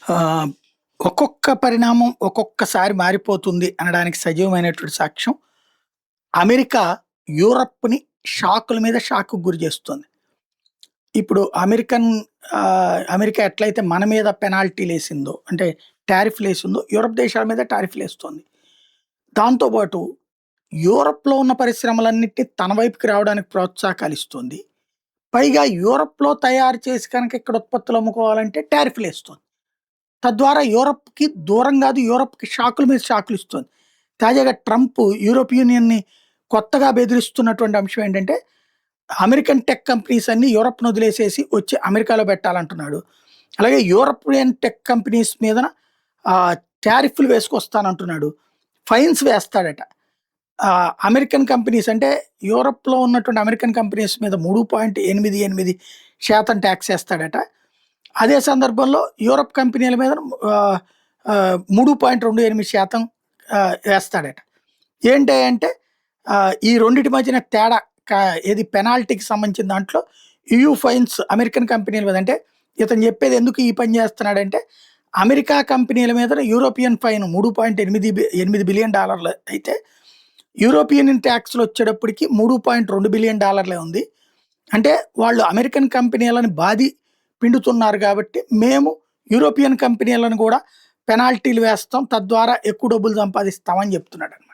ఆహ్, ఒక్కొక్క పరిణామం ఒక్కొక్కసారి మారిపోతుంది అనడానికి సజీవమైనటువంటి సాక్ష్యం అమెరికా యూరప్‌ని షాకుల మీద షాక్‌కి గురి చేస్తుంది. ఇప్పుడు అమెరికా ఎట్లయితే మన మీద పెనాల్టీలేసిందో అంటే టారిఫ్‌లేసిందో యూరప్ దేశాల మీద టారిఫ్‌లేస్తోంది. దాంతో పాటు యూరప్‌లో ఉన్న పరిశ్రమలన్నిటిని తన వైపుకి రావడానికి ప్రోత్సాహకాలిస్తుంది. పైగా యూరప్‌లో తయారు చేసి కనుక ఇక్కడ ఉత్పత్తులు అమ్ముకోవాలంటే టారిఫ్‌లేస్తోంది. తద్వారా యూరప్‌కి దూరం గాదు. యూరప్‌కి షాకుల మీద షాకులిస్తోంది. తాజాగా ట్రంప్ యూరోప్ యూనియన్‌ని కొత్తగా బెదిరిస్తున్నటువంటి అంశం ఏంటంటే, అమెరికన్ టెక్ కంపెనీస్ అన్నీ యూరప్‌ని వదిలేసేసి వచ్చి అమెరికాలో పెట్టాలంటున్నాడు. అలాగే యూరోపియన్ టెక్ కంపెనీస్ మీదన ఆహ్, టారిఫ్‌లు వేసుకొస్తానంటున్నాడు. ఫైన్స్ వేస్తాడట. అమెరికన్ కంపెనీస్ అంటే యూరప్‌లో ఉన్నటువంటి అమెరికన్ కంపెనీస్ మీద 3.88% టాక్స్ ఏస్తాడట. అదే సందర్భంలో యూరప్ కంపెనీల మీద ఆహ్, ఆహ్, 3.28% వేస్తాడట. ఏంటి అంటే ఈ రెండిటి మధ్యన తేడా క ఏది పెనాల్టీకి సంబంధించిన దాంట్లో EU ఫైన్స్ అమెరికన్ కంపెనీల మీద అంటే ఇతను చెప్పేది ఎందుకు ఈ పని చేస్తున్నాడంటే అమెరికా కంపెనీల మీద యూరోపియన్ ఫైన్ $3.8 బిలియన్ అయితే యూరోపియన్ టాక్స్‌లు వచ్చేటప్పటికి $3.2 బిలియన్ ఉంది. అంటే వాళ్ళు అమెరికన్ కంపెనీలని పిండుతున్నారు కాబట్టి, మేము యూరోపియన్ కంపెనీలను గూడా పెనాల్టీలు వేస్తాం. తద్వారా ఎక్కువ డబ్బులు సంపాదిస్తామని జెప్తున్నాడు.